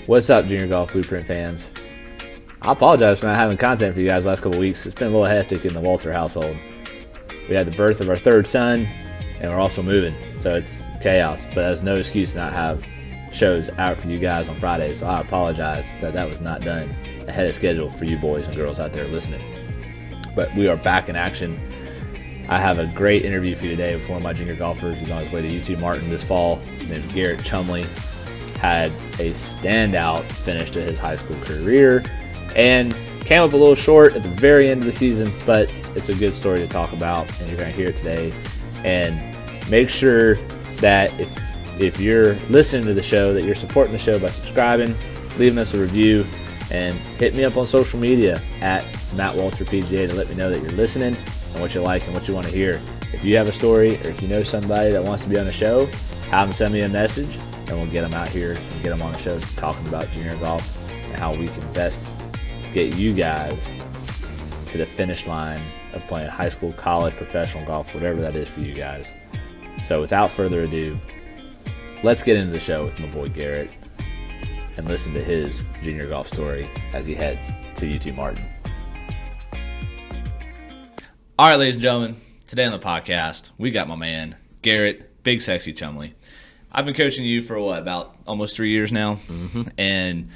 What's up, Junior Golf Blueprint fans? I apologize for not having content for you guys the last couple of weeks. It's been a little hectic in the Walter household. We had the birth of our third son, and we're also moving, so it's chaos. But that's no excuse to not have shows out for you guys on Fridays. So I apologize that was not done ahead of schedule for you boys and girls out there listening. But we are back in action. I have a great interview for you today with one of my junior golfers who's on his way to UT Martin this fall. His name is Garrett Chumley. Had a standout finish to his high school career and came up a little short at the very end of the season, but it's a good story to talk about, and you're going to hear it today. And make sure that if you're listening to the show, that you're supporting the show by subscribing, leaving us a review, and hit me up on social media at MattWalterPGA to let me know that you're listening and what you like and what you want to hear. If you have a story or if you know somebody that wants to be on the show, have them send me a message, and we'll get them out here and get them on the show talking about junior golf and how we can best get you guys to the finish line of playing high school, college, professional golf, whatever that is for you guys. So without further ado, let's get into the show with my boy Garrett and listen to his junior golf story as he heads to UT Martin. All right, ladies and gentlemen, today on the podcast, we got my man, Garrett, Big Sexy Chumley. I've been coaching you for about almost 3 years now, and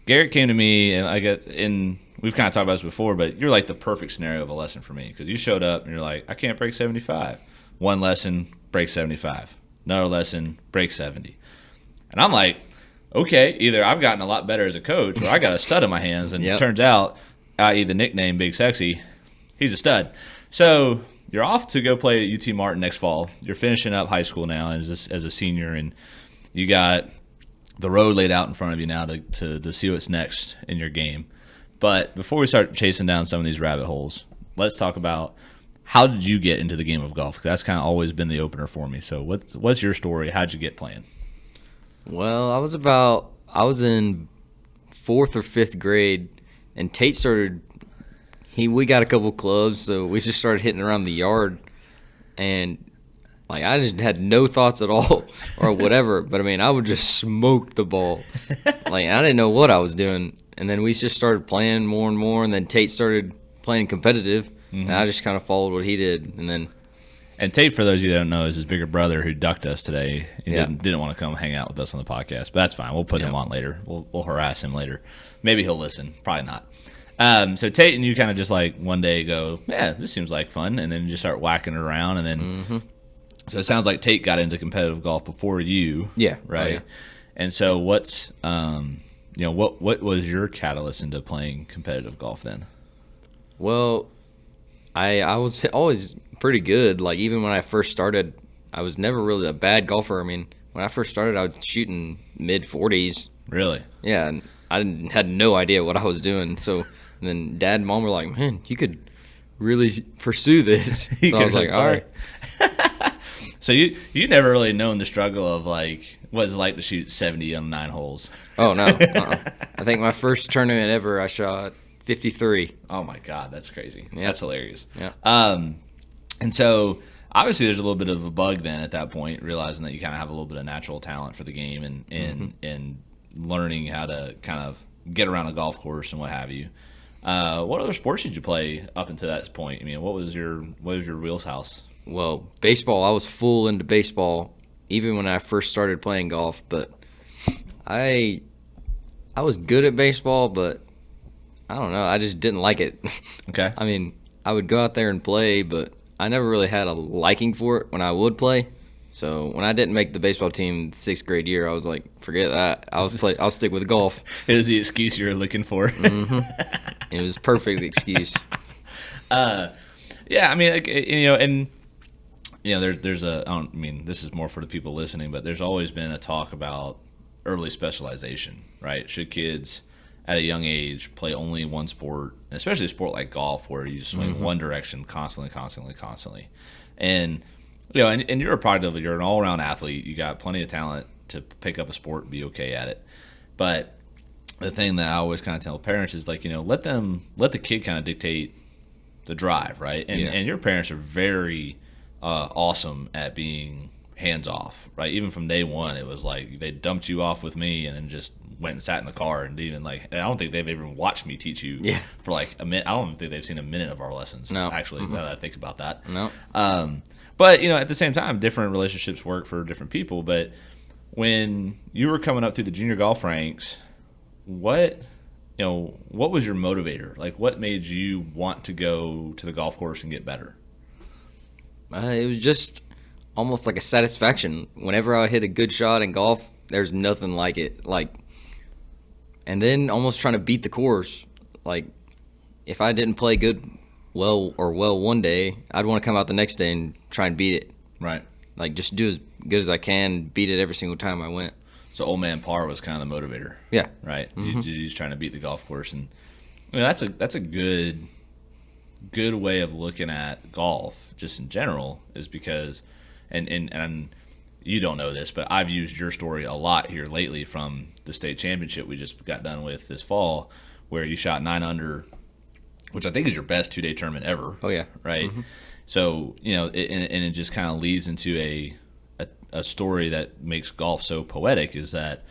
Garrett came to me, and we've kind of talked about this before, but you're like the perfect scenario of a lesson for me, because you showed up and you're like, I can't break 75. One lesson, break 75. Another lesson, break 70. And I'm like, okay, either I've gotten a lot better as a coach, or I got a stud in my hands, and It turns out, i.e. the nickname Big Sexy, he's a stud. So you're off to go play at UT Martin next fall. You're finishing up high school now as a senior, and you got the road laid out in front of you now to see what's next in your game. But before we start chasing down some of these rabbit holes, let's talk about how did you get into the game of golf? 'Cause that's kind of always been the opener for me. So what's your story? How'd you get playing? Well, I was in 4th or 5th grade, and Tate started. We got a couple clubs, so we just started hitting around the yard, and like I just had no thoughts at all or whatever. But I mean, I would just smoke the ball. Like I didn't know what I was doing, and then we just started playing more and more, and then Tate started playing competitive, and I just kind of followed what he did, and then. And Tate, for those of you that don't know, is his bigger brother who ducked us today. He didn't want to come hang out with us on the podcast, but that's fine. We'll put him on later. We'll harass him later. Maybe he'll listen. Probably not. So Tate and you kind of just like one day go, yeah, this seems like fun, and then you just start whacking it around, and then so it sounds like Tate got into competitive golf before you, right? Oh, yeah. And so what's what was your catalyst into playing competitive golf then? Well, I was always pretty good. Like even when I first started, I was never really a bad golfer. I mean, when I first started, I was shooting mid-40s. Really? Yeah, and I had no idea what I was doing. So then Dad and Mom were like, "Man, you could really pursue this." So I was like, "All right." So you never really known the struggle of like what it's like to shoot 70 on 9 holes. Oh no, I think my first tournament ever, I shot 53. Oh my God, that's crazy. Yeah. That's hilarious. Yeah. And so obviously there's a little bit of a bug then at that point, realizing that you kind of have a little bit of natural talent for the game and learning how to kind of get around a golf course and what have you. What other sports did you play up until that point? I mean, what was your wheelhouse? Well, baseball, I was full into baseball even when I first started playing golf, but I was good at baseball, but I don't know, I just didn't like it. Okay. I mean, I would go out there and play, but I never really had a liking for it when I would play. So when I didn't make the baseball team 6th grade year, I was like, forget that. I'll stick with golf. It was the excuse you were looking for. It was a perfect excuse. Yeah, I mean, and there's I don't mean this is more for the people listening, but there's always been a talk about early specialization, right? Should kids at a young age play only one sport, especially a sport like golf where you swing one direction constantly. And and you're a product of it. You're an all-around athlete. You got plenty of talent to pick up a sport and be okay at it. But the thing that I always kind of tell parents is like, let the kid kind of dictate the drive, right? And your parents are very awesome at being hands off, right? Even from day one, it was like they dumped you off with me and then just went and sat in the car and even I don't think they've even watched me teach you for like a minute. I don't think they've seen a minute of our lessons. No. Actually, now that I think about that. No. But at the same time, different relationships work for different people. But when you were coming up through the junior golf ranks, what was your motivator? Like, what made you want to go to the golf course and get better? It was just almost like a satisfaction. Whenever I hit a good shot in golf, there's nothing like it. And then almost trying to beat the course. Like, if I didn't play well one day, I'd want to come out the next day and try and beat it. Right. Like, just do as good as I can, beat it every single time I went. So old man par was kind of the motivator. Yeah. Right. You're just trying to beat the golf course, and that's a good way of looking at golf just in general, is because and you don't know this, but I've used your story a lot here lately from the state championship we just got done with this fall, where you shot 9 under, which I think is your best 2-day tournament ever. Oh yeah. Right. So it just kind of leads into a story that makes golf so poetic, is that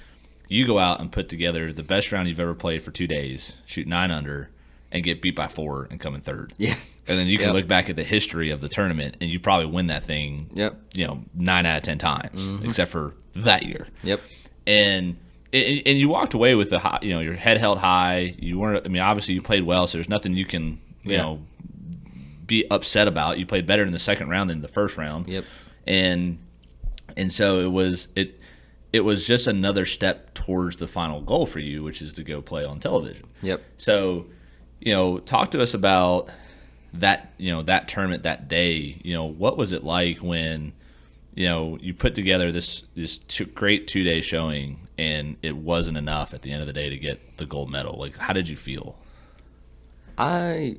you go out and put together the best round you've ever played for 2 days, shoot 9 under, and get beat by 4 and come in third. Yeah. And then you can look back at the history of the tournament, and you probably win that thing, 9 out of 10 times, except for that year. Yep. And you walked away with the high, your head held high. You weren't. I mean, obviously you played well, so there's nothing you can be upset about. You played better in the second round than the first round. Yep. And so it was just another step towards the final goal for you, which is to go play on television. Yep. So, talk to us about that, that tournament that day. What was it like when, you put together this great 2-day showing and it wasn't enough at the end of the day to get the gold medal? Like, how did you feel? I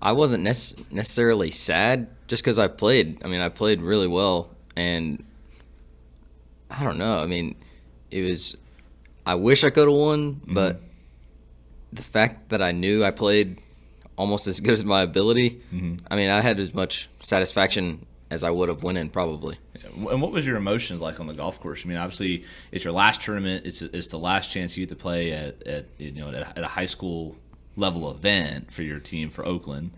wasn't necessarily sad just because I played. I mean, I played really well, and I don't know. I mean, I wish I could have won, but the fact that I knew I played almost as good as my ability, I mean, I had as much satisfaction as I would have winning probably. And what was your emotions like on the golf course? I mean, obviously, it's your last tournament. It's the last chance you get to play at a high school level event for your team, for Oakland.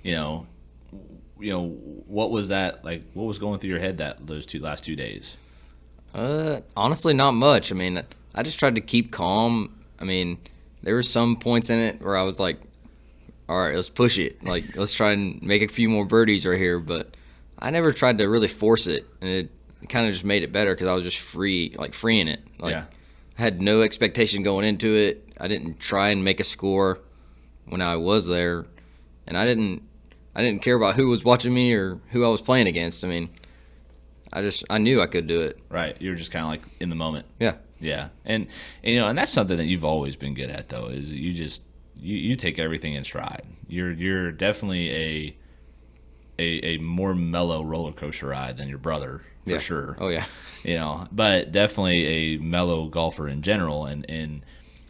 What was that like? What was going through your head those last 2 days? Honestly, not much. I mean, I just tried to keep calm. I mean, there were some points in it where I was like, all right, let's push it. Like, let's try and make a few more birdies right here. But I never tried to really force it, and it kind of just made it better because I was just freeing it. I had no expectation going into it. I didn't try and make a score when I was there, and I didn't care about who was watching me or who I was playing against. I mean, I knew I could do it. Right. You were just kind of like in the moment. Yeah. Yeah. And that's something that you've always been good at, though, is you take everything in stride. You're definitely a more mellow roller coaster ride than your brother, for sure. Oh yeah. But definitely a mellow golfer in general, and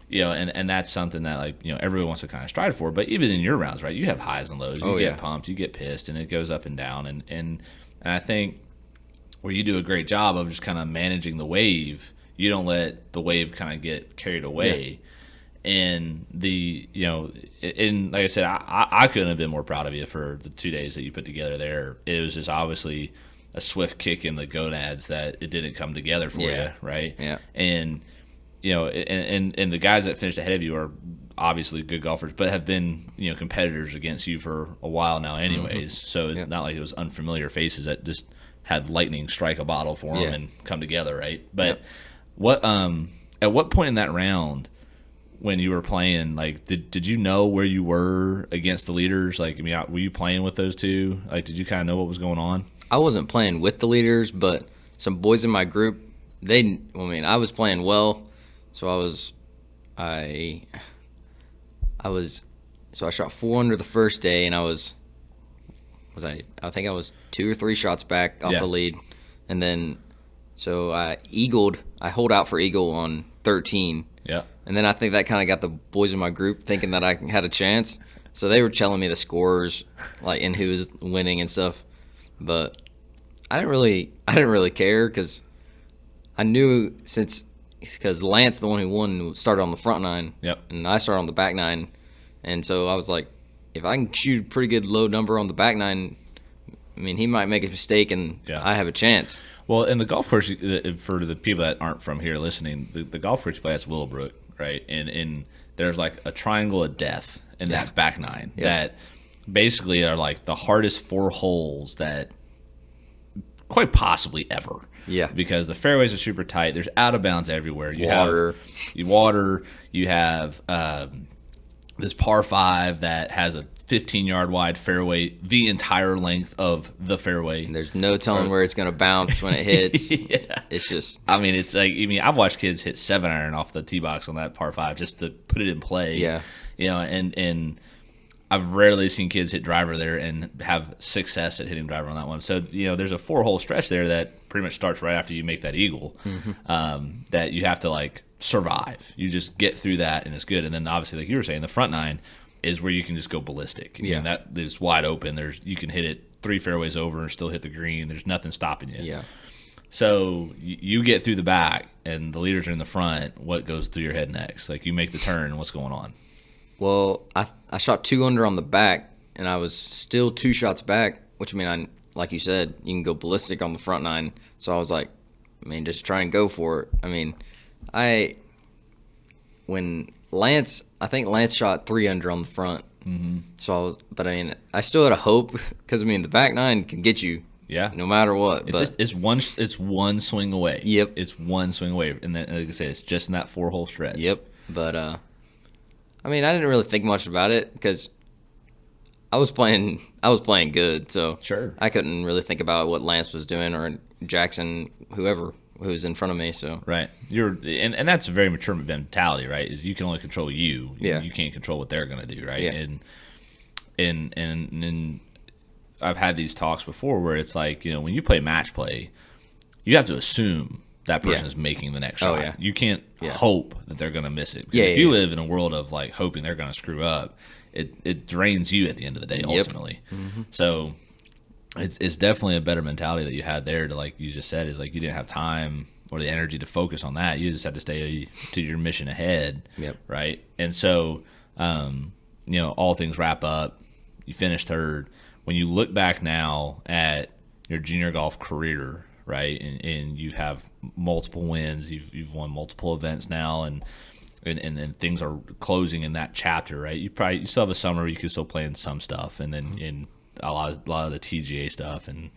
that's something that everyone wants to kind of strive for. But even in your rounds, right, you have highs and lows. You get pumped, you get pissed, and it goes up and down. And I think where you do a great job of just kind of managing the wave, you don't let the wave kind of get carried away. Yeah. And and like I said, I couldn't have been more proud of you for the 2 days that you put together there. It was just obviously a swift kick in the gonads that it didn't come together for you, right? Yeah. And and the guys that finished ahead of you are obviously good golfers, but have been competitors against you for a while now, anyways. So it's not like it was unfamiliar faces that just had lightning strike a bottle for them and come together, right? But at what point in that round, when you were playing, like, did you know where you were against the leaders? Like, I mean, were you playing with those two? Like, did you kind of know what was going on? I wasn't playing with the leaders, but some boys in my group, I was playing well, so I shot 4 under the first day, and I think I was 2 or 3 shots back off the lead, and then so I holed out for eagle on 13. Yeah. And then I think that kind of got the boys in my group thinking that I had a chance. So they were telling me the scores, like, and who was winning and stuff. But I didn't really care because I knew since because Lance, the one who won, started on the front nine. Yep. And I started on the back nine. And so I was like, if I can shoot a pretty good low number on the back nine, I mean, he might make a mistake and I have a chance. Well, in the golf course, for the people that aren't from here listening, the golf course you play at Willowbrook, right? And there's like a triangle of death in that back nine that basically are like the hardest 4 holes that quite possibly ever. Yeah. Because the fairways are super tight. There's out of bounds everywhere. You Water. have water. You have this par 5 that has a 15-yard wide fairway, the entire length of the fairway. And there's no telling where it's going to bounce when it hits. It's just. I mean, it's like, I've watched kids hit 7-iron off the tee box on that par 5 just to put it in play. Yeah. And I've rarely seen kids hit driver there and have success at hitting driver on that one. So, there's a 4-hole stretch there that pretty much starts right after you make that eagle, that you have to, like, survive. You just get through that, and it's good. And then, obviously, like you were saying, the front nine is where you can just go ballistic. And that is wide open. You can hit it 3 fairways over and still hit the green. There's nothing stopping you. Yeah. So you get through the back, and the leaders are in the front. What goes through your head next? Like, you make the turn, what's going on? Well, I shot 2 under on the back, and I was still 2 shots back, which, like you said, you can go ballistic on the front nine. So I was like, just try and go for it. I think Lance shot 3 under on the front. Mm-hmm. So I still had a hope because, the back nine can get you. Yeah. No matter what. It's one swing away. Yep. It's one swing away. And then, like I said, it's just in that 4-hole stretch. Yep. But, I didn't really think much about it because I was playing good. So sure. I couldn't really think about what Lance was doing or Jackson, whoever who was in front of me. So right, and that's a very mature mentality, right? Is you can only control you. Yeah. You can't control what they're going to do, right? Yeah. And I've had these talks before where it's like, when you play match play, you have to assume that person is making the next shot. Oh, yeah. You can't hope that they're going to miss it. Because if you live in a world of like hoping they're going to screw up, it drains you at the end of the day ultimately. Mm-hmm. So it's definitely a better mentality that you had there to, like you just said, is like you didn't have time or the energy to focus on that. You just had to stay to your mission ahead. Yep. Right. And so, all things wrap up. You finish third. When you look back now at your junior golf career, right, and you have multiple wins, you've won multiple events now, and things are closing in that chapter, right? You still have a summer where you can still play in some stuff, and then in a lot of the TGA stuff and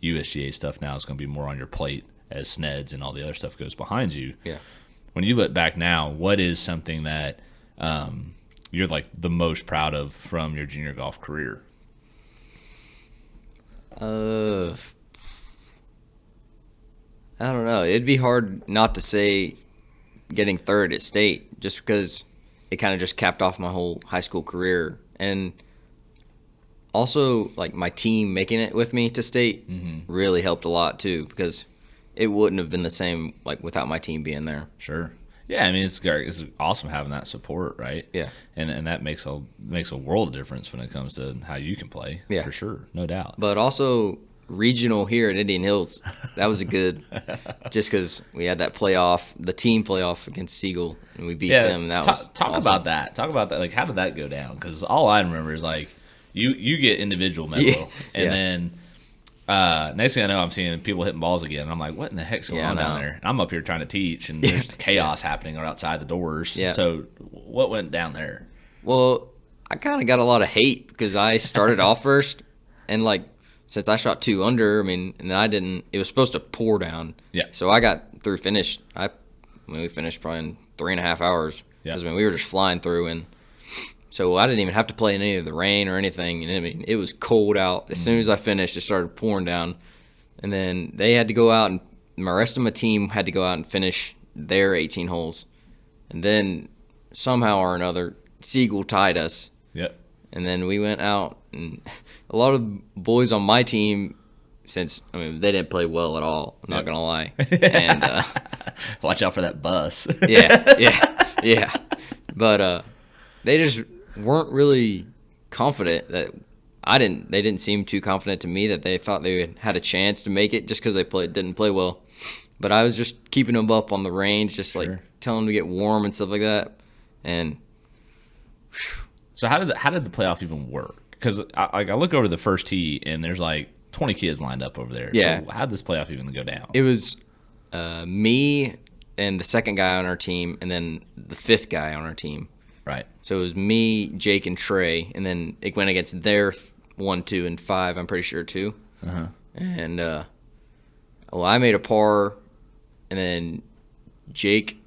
USGA stuff now is going to be more on your plate as SNEDs and all the other stuff goes behind you. Yeah. When you look back now, what is something that you're like the most proud of from your junior golf career? I don't know. It'd be hard not to say getting third at state just because it kind of just capped off my whole high school career. And also, like, my team making it with me to state really helped a lot too, because it wouldn't have been the same like without my team being there. Sure. Yeah, it's awesome having that support, right? Yeah. And that makes a world of difference when it comes to how you can play. Yeah. For sure. No doubt. But also regional here at Indian Hills, that was a good just because we had that the team playoff against Siegel, and we beat them. And that was talk awesome. about that. Talk about that. Like, how did that go down? Because all I remember is like you get individual medal, and then next thing I know, I'm seeing people hitting balls again, and I'm like, what in the heck's going on down there? And I'm up here trying to teach, and there's chaos happening outside the doors. Yeah. So what went down there? Well, I kind of got a lot of hate because I started off first, and like since I shot 2 under, and then I didn't. It was supposed to pour down. Yeah. So I got through finished. We finished probably in 3.5 hours. Yeah. Because we were just flying through, and so I didn't even have to play in any of the rain or anything. And it was cold out. As soon as I finished, it started pouring down, and then they had to go out, and the rest of my team had to go out and finish their 18 holes, and then somehow or another, Siegel tied us. Yep. And then we went out, and a lot of boys on my team, since they didn't play well at all, I'm not gonna lie. And watch out for that bus. yeah. But they just weren't really confident that they didn't seem too confident to me that they thought they had a chance to make it just because they didn't play well. But I was just keeping them up on the range, just Sure. like telling them to get warm and stuff like that. And So how did the playoff even work? Because I look over the first tee and there's like 20 kids lined up over there. Yeah. So how did this playoff even go down? it was me and the second guy on our team, and then the fifth guy on our team. Right. So it was me, Jake, and Trey, and then it went against their 1, 2, and 5. I'm pretty sure too. And I made a par, and then Jake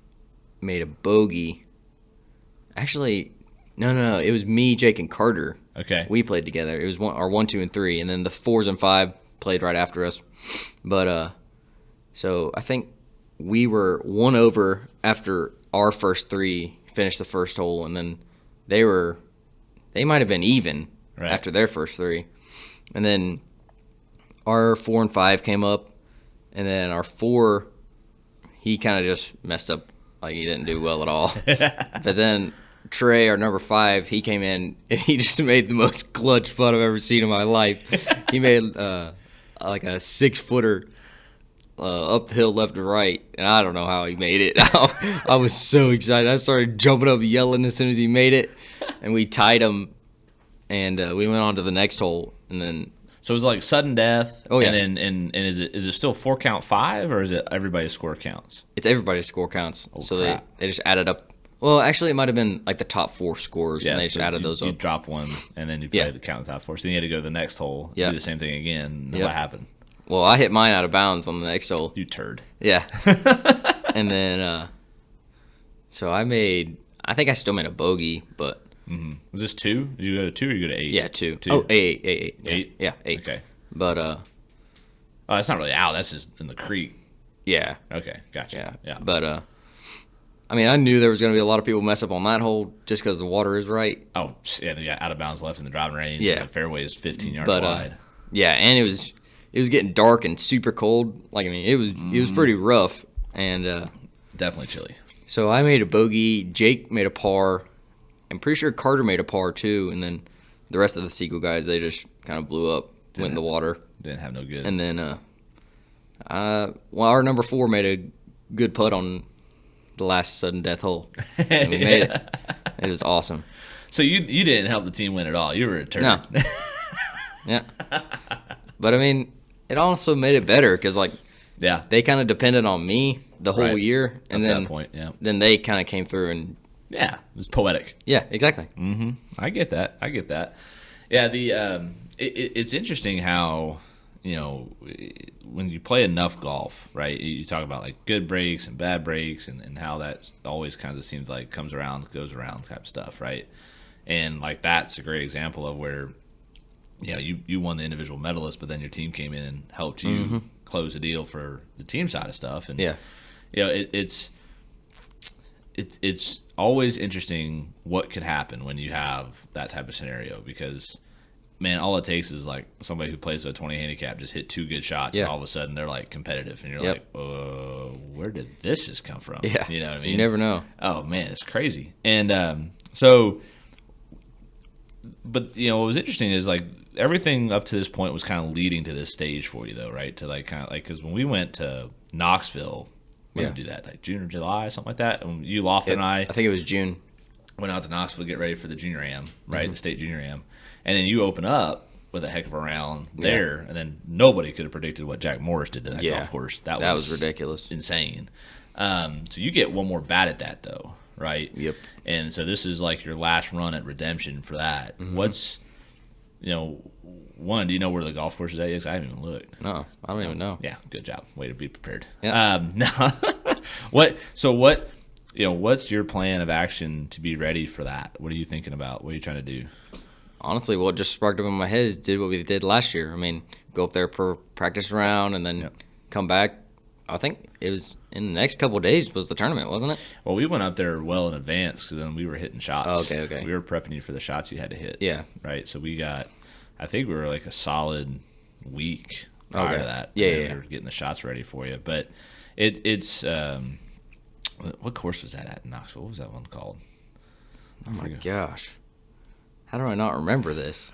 made a bogey. Actually, no. It was me, Jake, and Carter. Okay. We played together. It was our 1, 2, and 3, and then the 4s and 5 played right after us. But so I think we were 1 over after our first 3 finished the first hole, and then they might have been even after their first 3, and then our 4 and 5 came up, and then our 4, he kind of just messed up, like he didn't do well at all. But then Trey, our number 5, he came in and he just made the most clutch putt I've ever seen in my life. He made like a 6-footer up the hill left to right, and I don't know how he made it. I was so excited. I started jumping up yelling as soon as he made it, and we tied him, and we went on to the next hole, and then So it was like sudden death. Oh, yeah. And then is it still 4 count 5 or is it everybody's score counts? it's everybody's score counts. So crap. they just added up. Well, actually, it might have been like the top 4 scores, and they just so added you, those you up. drop one and then you play Yeah. the count top 4. So then you had to go to the next hole, Yeah. do the same thing again. And Yeah. what happened? Well, I hit mine out of bounds on the next hole. You turd. Yeah. And then, so I think I still made a bogey, but Was this 2? Did you go to 2 or you go to 8? yeah, 2. 2. Oh, 8. Yeah. 8? Yeah, 8. Okay. But, Oh, that's not really out. That's just in the creek. yeah. Okay, gotcha. Yeah. But, I mean, I knew there was going to be a lot of people mess up on that hole just because the water is right. Oh, yeah, they got out of bounds left in the driving range. Yeah. And the fairway is 15 yards But, wide. yeah, and it was getting dark and super cold. Like, I mean, it was pretty rough. And Definitely chilly. so I made a bogey. Jake made a par. I'm pretty sure Carter made a par too. And then the rest of the Seagull guys, they just kind of blew up, went in the water. Didn't have no good. And then, our number 4 made a good putt on the last sudden death hole. And we made it. It was awesome. So you didn't help the team win at all. You were a turd. No. Yeah. But I mean, it also made it better because like Yeah. they kind of depended on me the whole Right. year, and Up to then that point, yeah. then they kind of came through and Yeah. It was poetic. yeah, exactly. I get that. Yeah, it's interesting how, when you play enough golf, right? You talk about like good breaks and bad breaks and how that always kind of seems like comes around, goes around type stuff, right? And like that's a great example of where, you won the individual medalist, but then your team came in and helped you close the deal for the team side of stuff. And Yeah. It's always interesting what could happen when you have that type of scenario because, man, all it takes is like somebody who plays with a 20 handicap just hit 2 good shots Yeah. and all of a sudden they're like competitive and you're Yep. like, where did this just come from? Yeah. You know what I mean? You never know. Oh man, it's crazy. And but what was interesting is like everything up to this point was kind of leading to this stage for you though, right? To like kind of like because when we went to Knoxville, when did we do that? Like June or July, something like that. And you, Lofton, and I think it was June. went out to Knoxville to get ready for the junior am, right? The state junior am, and then you open up with a heck of a round there, and then nobody could have predicted what Jack Morris did to that golf course. That was ridiculous. insane. So you get one more bat at that though, right? Yep. And so this is like your last run at redemption for that. What's, one, do you know where the golf course is at? Because I haven't even looked. No, I don't even know. Yeah, good job. Way to be prepared. Yeah. What's your plan of action to be ready for that? What are you thinking about? What are you trying to do? Honestly, what just sparked up in my head is did what we did last year. I mean, go up there per practice round and then come back. I think it was in the next couple of days was the tournament, wasn't it? Well, we went up there well in advance because then we were hitting shots. Oh, okay. We were prepping you for the shots you had to hit. Yeah. Right. So I think we were like a solid week prior to that. Yeah, and yeah. We were getting the shots ready for you. But it's what course was that at in Knoxville? What was that one called? Oh my gosh. How do I not remember this?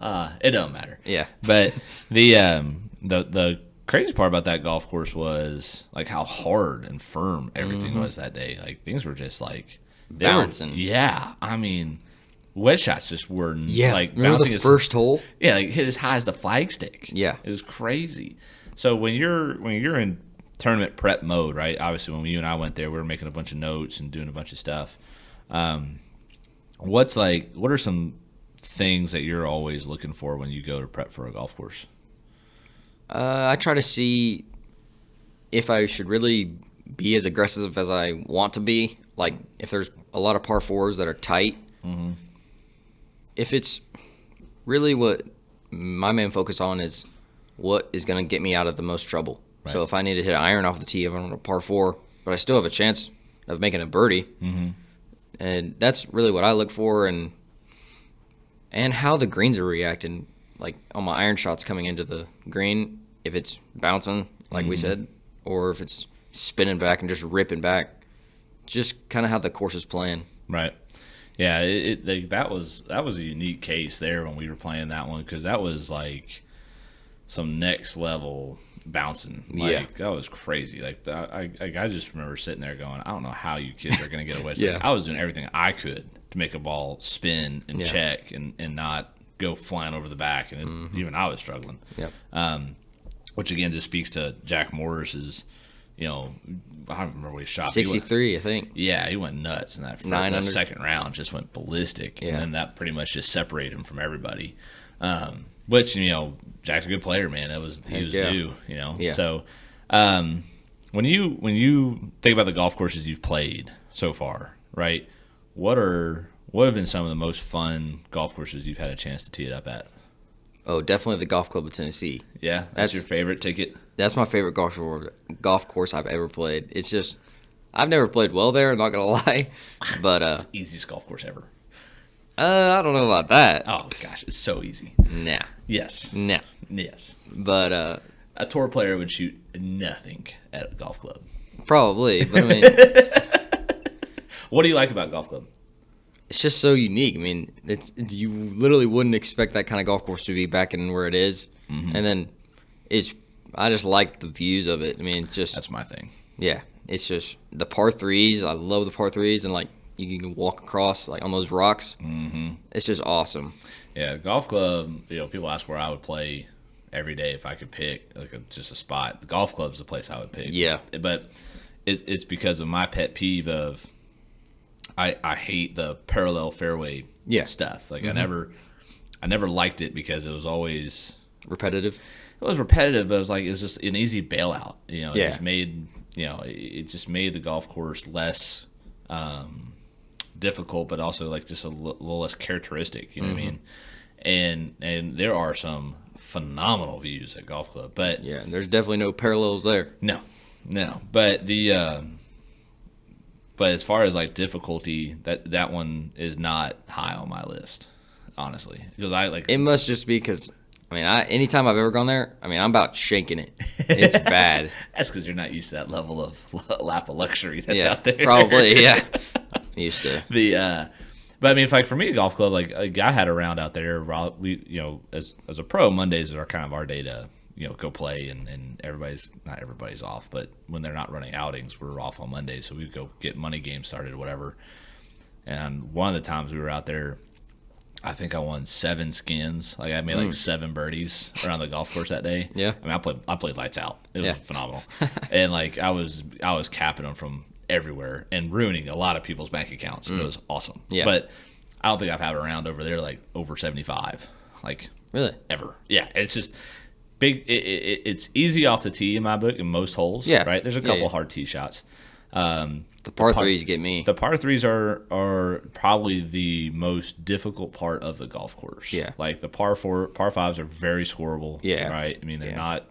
It don't matter. Yeah. But the crazy part about that golf course was like how hard and firm everything was that day. Like things were just like bouncing. Yeah, I mean, wedge shots just were like remember bouncing the first hole. Yeah, like hit as high as the flagstick. Yeah, it was crazy. So when you're in tournament prep mode, right? Obviously, when you and I went there, we were making a bunch of notes and doing a bunch of stuff. What are some things that you're always looking for when you go to prep for a golf course? I try to see if I should really be as aggressive as I want to be. Like if there's a lot of par fours that are tight, if it's really what my main focus on is what is going to get me out of the most trouble. Right. So if I need to hit an iron off the tee, if I'm on a par four, but I still have a chance of making a birdie, and that's really what I look for, and how the greens are reacting. Like on my iron shots coming into the green, if it's bouncing, like we said, or if it's spinning back and just ripping back, just kind of how the course is playing. Right. Yeah, that was a unique case there when we were playing that one, because that was like some next level bouncing. Like that was crazy. Like I just remember sitting there going, I don't know how you kids are going to get a wedge. Like, I was doing everything I could to make a ball spin and check and not go flying over the back, and even I was struggling. Which again just speaks to Jack Morris's, I don't remember what he shot. 63, I think. Yeah, he went nuts in that second round. Just went ballistic, and then that pretty much just separated him from everybody. Which Jack's a good player, man. He was due. So when you think about the golf courses you've played so far, right? What have been some of the most fun golf courses you've had a chance to tee it up at? Oh, definitely the Golf Club of Tennessee. Yeah, that's your favorite ticket? That's my favorite golf course I've ever played. It's just, I've never played well there, I'm not going to lie. But it's the easiest golf course ever. I don't know about that. Oh, gosh, it's so easy. Nah. Yes. Nah. Yes. But a tour player would shoot nothing at a golf club. Probably, but I mean... What do you like about golf club? It's just so unique. I mean, you literally wouldn't expect that kind of golf course to be back in where it is. And then I just like the views of it. I mean, that's my thing. Yeah, it's just the par threes. I love the par threes, and like you can walk across like on those rocks. It's just awesome. Yeah, golf club. People ask where I would play every day if I could pick just a spot. The golf club's the place I would pick. Yeah, but it's because of my pet peeve of. I hate the parallel fairway stuff. Like I never liked it because it was always repetitive. It was repetitive, but it was just an easy bailout. It just made the golf course less difficult, but also like just a little less characteristic. You know what I mean? And there are some phenomenal views at golf club, but there's definitely no parallels there. No, but But as far as like difficulty, that one is not high on my list, honestly. Because it must just be because anytime I've ever gone there, I'm about shaking it. It's bad. That's because you're not used to that level of lap of luxury that's out there. Probably, yeah. Used to. But I mean, for me, a golf club, like I had a round out there. We, as a pro, Mondays are kind of our day to go play, and not everybody's off, but when they're not running outings, we're off on Mondays, so we go get money games started or whatever. And one of the times we were out there, I think I won 7 skins. Like I made like 7 birdies around the golf course that day. Yeah. I played lights out. It was phenomenal. And like I was capping them from everywhere and ruining a lot of people's bank accounts. It was awesome. Yeah. But I don't think I've had a round over there like over 75. Like really? Ever. Yeah. It's just big. It's easy off the tee in my book in most holes. Yeah. Right. There's a couple hard tee shots. The par threes get me. The par threes are probably the most difficult part of the golf course. Yeah. Like the par fives are very scoreable. Yeah. Right. I mean, they're not.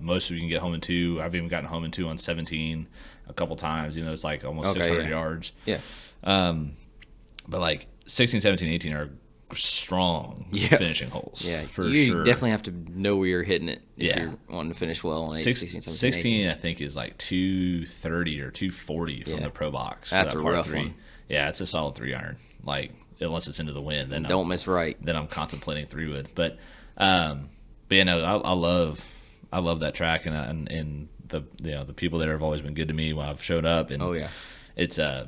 Most of you can get home in 2. I've even gotten home in 2 on 17 a couple times. It's like almost 600 yards. Yeah. But like 16, 17, 18 are strong finishing holes. Yeah, for you sure. Definitely have to know where you're hitting it if you're wanting to finish well on 16, 17, 16 I think is like 230 or 240 from the pro box. That's that a par rough 3. one. Yeah, it's a solid 3-iron. Like unless it's into the wind, then don't miss right. Then I'm contemplating 3-wood. But I I love that track, and the people there have always been good to me when I've showed up. And Oh yeah. it's I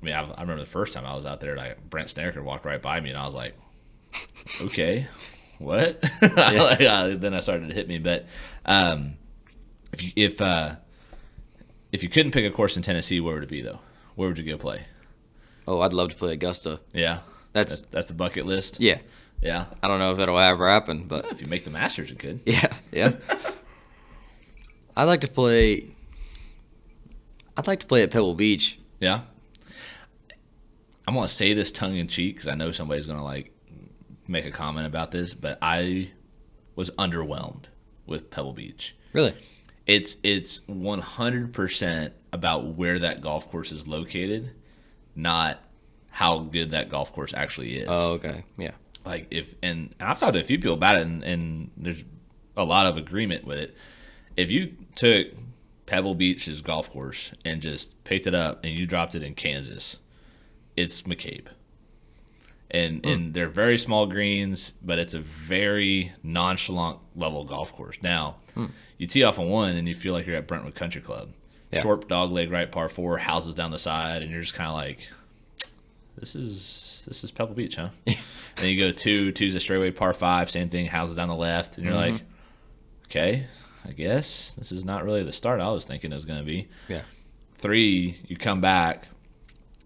mean, I remember the first time I was out there, like Brent Snareker walked right by me, and I was like, okay, what? Then I started to hit me. But if you couldn't pick a course in Tennessee, where would it be though? Where would you go play? Oh, I'd love to play Augusta. Yeah, That's the bucket list. yeah. Yeah. I don't know if that'll ever happen, but Well, if you make the Masters, it could. yeah. I'd like to play at Pebble Beach. Yeah. I'm gonna say this tongue in cheek because I know somebody's gonna like make a comment about this, but I was underwhelmed with Pebble Beach. Really? It's 100% about where that golf course is located, not how good that golf course actually is. Oh, okay. Yeah. Like and I've talked to a few people about it, and there's a lot of agreement with it. If you took Pebble Beach's golf course and just picked it up and you dropped it in Kansas, it's McCabe. And they're very small greens, but it's a very nonchalant level golf course. Now, you tee off on one and you feel like you're at Brentwood Country Club. Yeah. Short dogleg right par 4, houses down the side, and you're just kind of like, this is Pebble Beach, huh? Then you go two's a straightaway par 5, same thing, houses down the left, and you're like, okay, I guess this is not really the start I was thinking it was going to be. Yeah. 3, you come back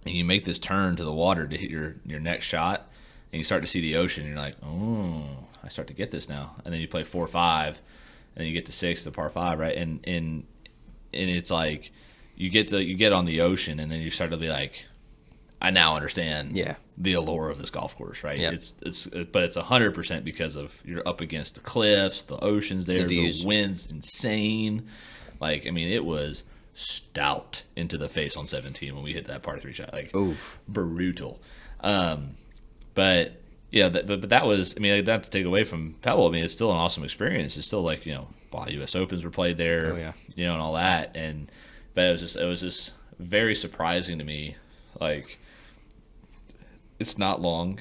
and you make this turn to the water to hit your next shot, and you start to see the ocean, and you're like, oh, I start to get this now. And then you play 4, 5, and then you get to 6, the par 5, right? And it's like you get on the ocean, and then you start to be like, I now understand the allure of this golf course, right? Yeah. But it's 100% because of you're up against the cliffs, the ocean's there, the wind's insane. Like, I mean, it was stout into the face on 17 when we hit that par 3 shot, like Oof. brutal. But yeah, but that was, I mean, like, not to take away from Pebble. I mean, it's still an awesome experience. It's still like, a lot of U.S. Opens were played there, and all that. But it was just very surprising to me. Like, it's not long.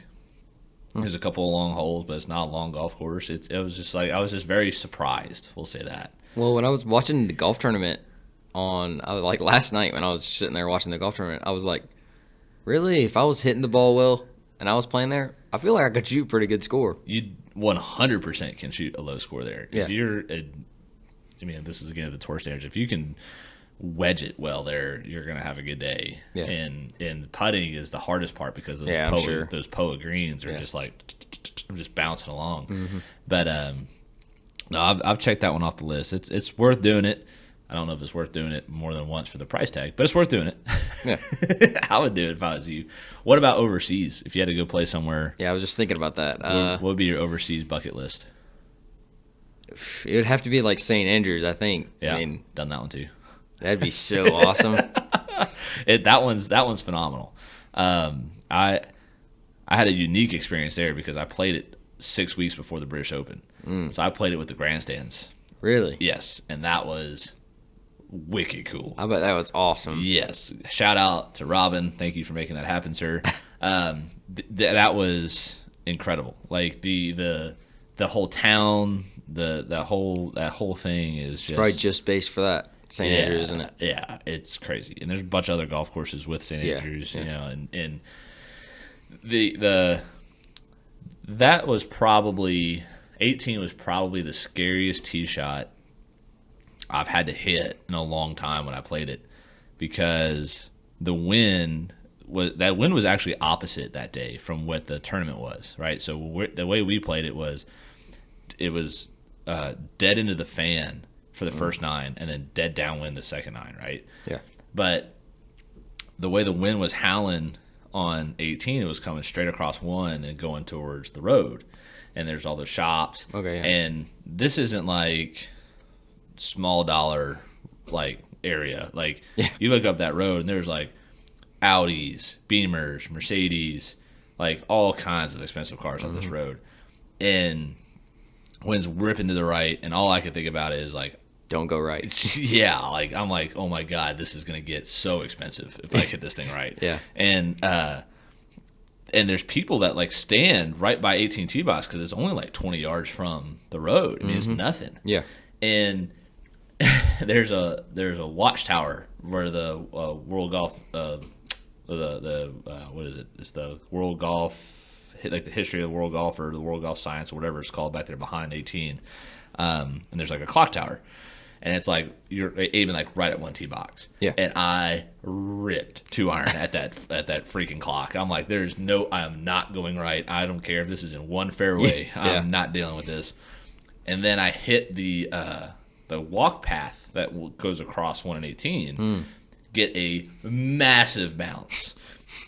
There's a couple of long holes, but it's not a long golf course. It was just like, I was just very surprised. We'll say that. Well, when I was watching the golf tournament I was like last night when I was sitting there watching the golf tournament, I was like, really? If I was hitting the ball well and I was playing there, I feel like I could shoot a pretty good score. You 100% can shoot a low score there. Yeah. If you're, this is again the tour standards. If you can wedge it well there, you're gonna have a good day. Yeah. And putting is the hardest part because those POA greens are just like I'm just bouncing along. Mm-hmm. But no, I've checked that one off the list. It's worth doing it. I don't know if it's worth doing it more than once for the price tag, but it's worth doing it. Yeah. I would do it if I was you. What about overseas? If you had to go play somewhere, Yeah, I was just thinking about that. what would be your overseas bucket list? It would have to be like St. Andrews, I think. Yeah, I mean, done that one too. that'd be so awesome. That one's phenomenal. I had a unique experience there because I played it 6 weeks before the British Open, so I played it with the grandstands. Really? Yes, and that was wicked cool. I bet that was awesome. Yes, shout out to Robin. Thank you for making that happen, sir. That was incredible. Like the whole town, that whole thing is just Probably just based for that. St. Andrews, isn't it? Yeah, it's crazy. And there's a bunch of other golf courses with St. Andrews, and that was probably 18 was probably the scariest tee shot I've had to hit in a long time when I played it, because the wind was actually opposite that day from what the tournament was, right? So the way we played it was dead into the fan for the first 9 and then dead downwind the second 9, right? Yeah. But the way the wind was howling on 18, it was coming straight across 1 and going towards the road. And there's all the shops. Okay. Yeah. And this isn't like small dollar like area. Like you look up that road and there's like Audis, Beamers, Mercedes, like all kinds of expensive cars on this road. And wind's ripping to the right, and all I could think about is like, don't go right. Yeah, like I'm like, oh my god, this is gonna get so expensive if I hit this thing right. Yeah. And there's people that like stand right by 18 tee box because it's only like 20 yards from the road. I mean, it's nothing. Yeah. and there's a watchtower where the World Golf what is it? It's the World Golf, like the history of the World Golf or the World Golf Science or whatever it's called back there behind 18. And there's like a clock tower, and it's like you're aiming like right at one tee box. Yeah. And I ripped 2-iron at that freaking clock. I'm like, I am not going right. I don't care if this is in one fairway. Yeah. I'm not dealing with this. And then I hit the walk path that goes across 1 and 18, get a massive bounce.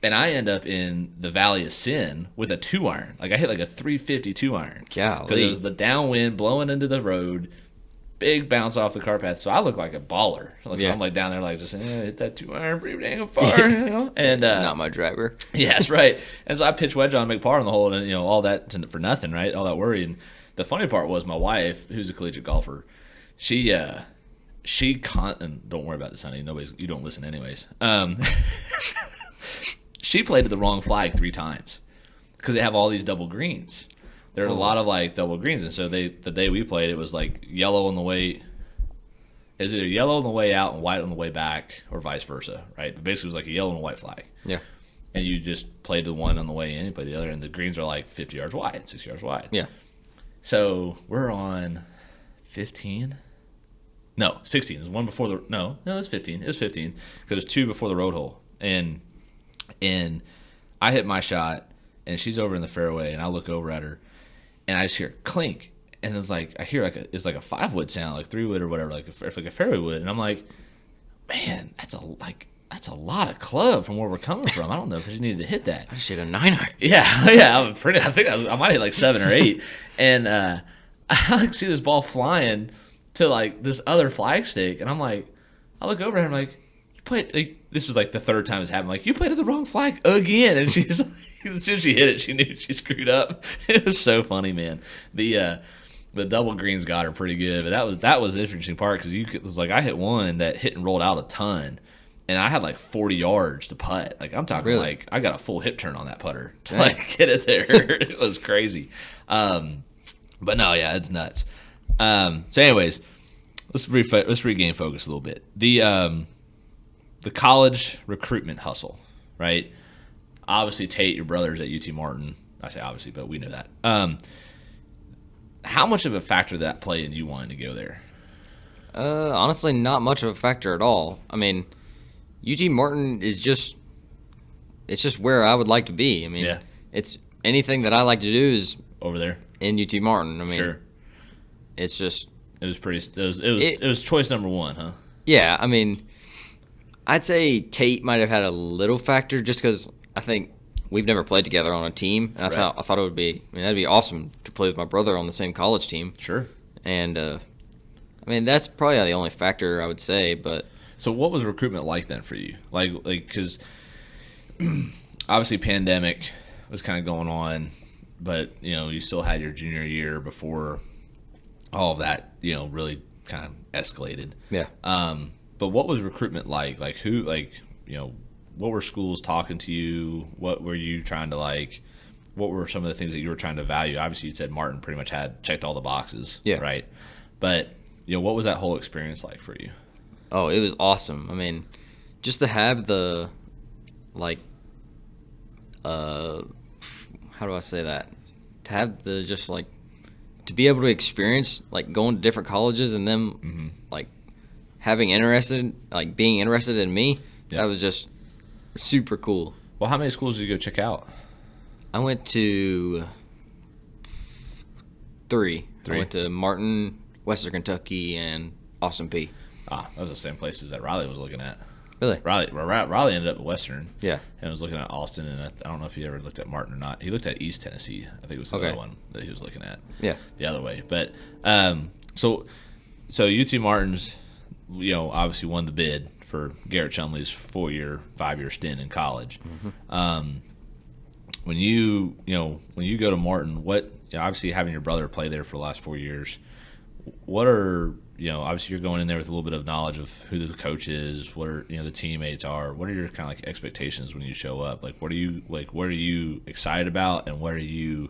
And I end up in the Valley of Sin with a 2-iron. Like I hit like a 350 2-iron. Golly. Because it was the downwind blowing into the road, big bounce off the car path. So I look like a baller. So I'm like down there like just hit that 2-iron pretty dang far. You know? And Not my driver. Yeah, that's right. And so I pitch wedge on, make par on the hole, and all that for nothing, right? All that worry. And the funny part was my wife, who's a collegiate golfer, and don't worry about this, honey. You don't listen anyways. She played the wrong flag 3 times because they have all these double greens. There are a lot of like double greens, and so the day we played, it was like yellow on the way. It was either yellow on the way out and white on the way back, or vice versa, right? But basically, it was like a yellow and a white flag. Yeah. And you just played the one on the way in, you played the other, and the greens are like 50 yards wide, 60 yards wide. Yeah. So we're on 15. No, 16. It was one before it was 15. It was 15 because it was 2 before the road hole, and I hit my shot, and she's over in the fairway, and I look over at her, and I just hear clink, and it's like I hear it's like a 5-wood sound, like 3-wood or whatever, like a fairway wood, and I'm like, man, that's a lot of club from where we're coming from. I don't know if she needed to hit that. I just hit a 9-iron. Yeah, I might hit like 7 or 8, and I see this ball flying to like this other flag stick, and I'm like, I look over at her, I'm like, you played. Like, this was like the 3rd time it's happened. Like, you played at the wrong flag again, and she's like, as soon as she hit it, she knew she screwed up. It was so funny, man. The double greens got her pretty good, but that was the interesting part because it was like I hit one that hit and rolled out a ton, and I had like 40 yards to putt. Like I'm talking like I got a full hip turn on that putter to like get it there. It was crazy. But no, yeah, it's nuts. So anyways, let's regain focus a little bit. The college recruitment hustle, right? Obviously, Tate, your brother's at UT Martin. I say obviously, but we know that. How much of a factor did that play in you wanting to go there? Honestly, not much of a factor at all. I mean, UT Martin is just where I would like to be. I mean, it's anything that I like to do is over there in UT Martin. I mean, sure. It's just it was choice number 1, huh? Yeah, I mean, I'd say Tate might have had a little factor just because I think we've never played together on a team, and I thought it would be. I mean, that'd be awesome to play with my brother on the same college team. Sure. And I mean, that's probably the only factor I would say. But so, what was recruitment like then for you? Like because obviously pandemic was kind of going on, but you still had your junior year before all of that really kind of escalated. Yeah. But what was recruitment like? Like who what were schools talking to you? What were you trying to like? What were some of the things that you were trying to value? Obviously, you said Martin pretty much had checked all the boxes, right? But what was that whole experience like for you? Oh, it was awesome. I mean, just to have the how do I say that? To have the just like to be able to experience like going to different colleges and them like being interested in me. That was just super cool. Well, how many schools did you go check out? I went to 3. I went to Martin, Western Kentucky, and Austin P. Ah, those are the same places that Riley was looking at. Really? Riley ended up at Western. Yeah. And was looking at Austin, and I don't know if he ever looked at Martin or not. He looked at East Tennessee. I think it was the other one that he was looking at. Yeah. The other way. But so UT Martin's, obviously won the bid for Garrett Chumley's 5-year stint in college. When you go to Martin, what obviously having your brother play there for the last 4 years, what are obviously you're going in there with a little bit of knowledge of who the coach is, what are the teammates are. What are your kind of like expectations when you show up? Like what are you excited about, and what are you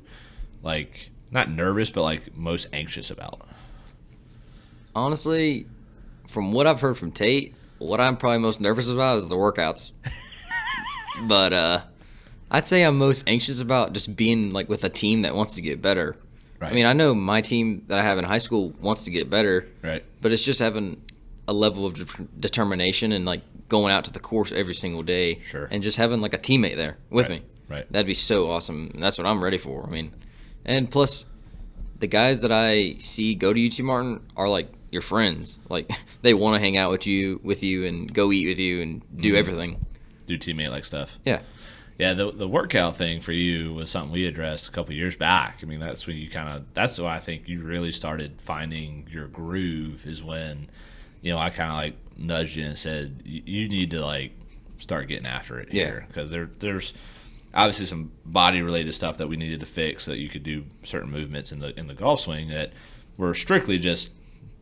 like not nervous but like most anxious about? Honestly, from what I've heard from Tate, what I'm probably most nervous about is the workouts. But I'd say I'm most anxious about just being like with a team that wants to get better. Right. I mean, I know my team that I have in high school wants to get better. Right. But it's just having a level of determination and like going out to the course every single day. Sure. And just having like a teammate there with me. Right. That'd be so awesome. And that's what I'm ready for. I mean, and plus the guys that I see go to UT Martin are like your friends. Like they want to hang out with you and go eat with you and do everything. Do teammate like stuff. Yeah. Yeah, the workout thing for you was something we addressed a couple of years back. I mean, that's when that's why I think you really started finding your groove is when, I kind of like nudged you and said, you need to like start getting after it here. Because there's obviously some body related stuff that we needed to fix so that you could do certain movements in the golf swing that were strictly just